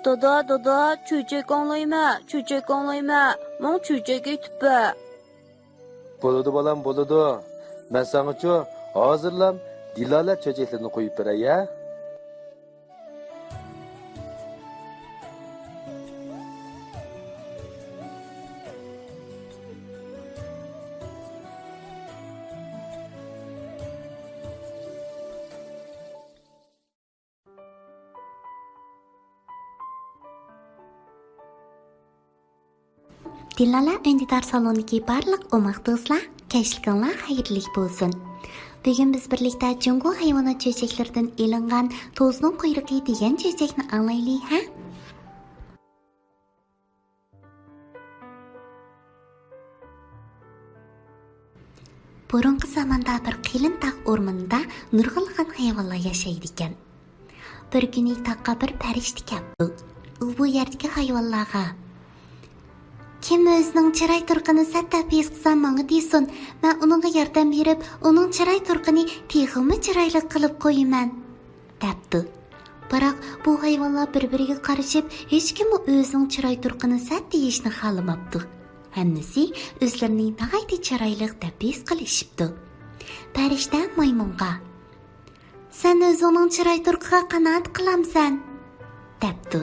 Dada, çöçek anlayma. Mon çöçek etip. Boludu balam boludu. Ben sana hazırlam Dilala çöçeklerini koyup bere ya. Dilala öndidar salonidagi barliq o'maq do'stlar, kashliginglar xayrli bo'lsin. Bugun biz birlikda Jungo hayvonot chechaklardan elingan to'zning quyruqi degan chechakni anglaylik, ha? Burungi zamonda bir qilin taq o'rmonida nurg'ilg'an hayvonlar yashaydi ekan. Bir kuni taqqa bir farishta keldi. U bu yerdagi hayvonlarga kim o'zining chiroy turqini sattab his qilsa menga desin, men uningga yordam berib, uning chiroy turqini texmi chiroyli qilib qo'yaman, debdi. Biroq bu hayvonlar bir-biriga qarashib, hech kim o'zining chiroy turqini sat deyishni xohlamabdi. Hammasi o'zlarining nihoyatda chiroyli deb his qilishibdi. Farishta maymunga: "Sen o'zingning chiroy turqiga qanoat qilamsan?" debdi.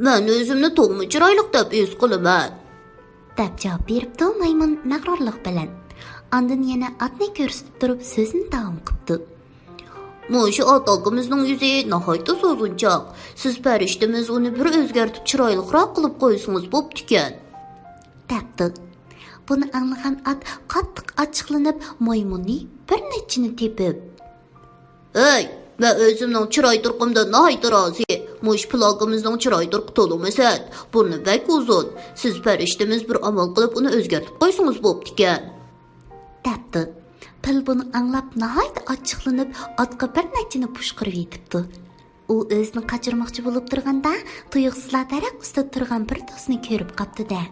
"Men o'zimni to'g'mi chiroyli deb his qilaman", deb javob beribdi maymun mag'rurlik bilan. Ondan yana otni ko'rsatib turib so'zini davom qildi. "Mushu ot og'imizning yuzi nihoyatda so'zinchoq. Siz farishtamiz uni bir o'zgartib chiroyliroq qilib qo'ysangiz bo'pti-ekan", debdi. Buni anglagan ot qattiq achchiqlanib maymunni bir nechini tepib: "Ey, men o'zimning chiroy turqimdan nihoyatda rozi. Mush plogimizning chiroy turqi to'limasat, burni bak uzun. Siz farishtamiz bir amal qilib uni o'zgartib qo'ysangiz bo'pti-ekan", debdi. Pil buni anglab nihoyatda achchiqlanib otga bir nechini pushqirib yetibdi. U o'zini qochirmoqchi bo'lib turganda tuyuqsizlar daraxt ustida turgan bir to'sni ko'rib qopdi-da: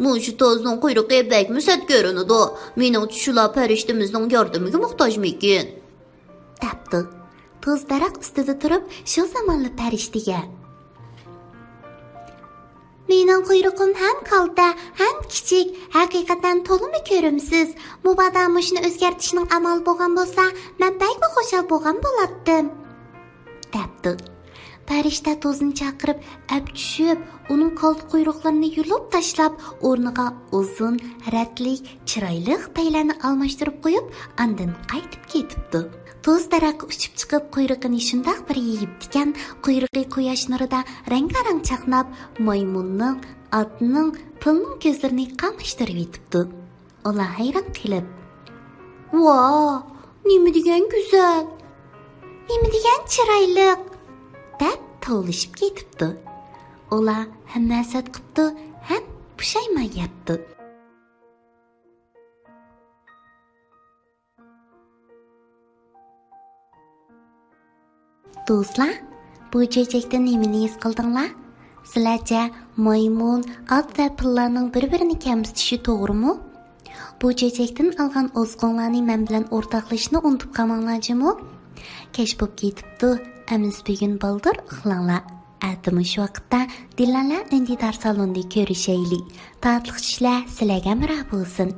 "Mushu to'zning quyruqi bakmi sat ko'rinadi. Meningcha shular farishtamizning yordamiga muhtojmikin", debdi. To'z daraxt ustida turib shu zamonli farishtaga: "Mening quyruqim ham kalta, ham kichik. Haqiqatan to'limi ko'rimsiz. Mubada mushuni o'zgartishning amal bo'lgan bo'lsa, men bakmi xushal bo'lgan bo'lardim", debdi. Farishta to'zni chaqirib, ab tushib, uning qolt quyruqlarini yulib tashlab, o'rniga uzun, ratlik, chiroyli paylarni almashtirib qo'yib, andin qaytib ketibdi. To'z daraxt uchib chiqib quyruqini shundoq bir yeyibdikan, quyruqi quyosh nurida rang-rang chaqnab, maymunning, otning, pilning ko'zlarini qamashtirib yetibdi. Ular hayron qilib: "Voh, nima degan go'zal, nima degan chiroyli", deb tovlashib ketibdi. Ular ham hasad qilibdi, ham pushaymon yapti. Do'stlar, bu chechakda nimani his qildinglar? Sizlarcha maymun, ot va pillarning bir-birini kamsitishi to'g'rimi? Bu chechakdan olgan o'zqonlarni men bilan o'rtoqlashishni unutib qolmanglarmi? Kech bo'lib ketibdi, amiz bugun baldir uxlanglar. Atimi shu vaqtda Dilala öndidar salonda ko'rishaylik. Tatliq tushlar sizlarga ma'ruf bo'lsin.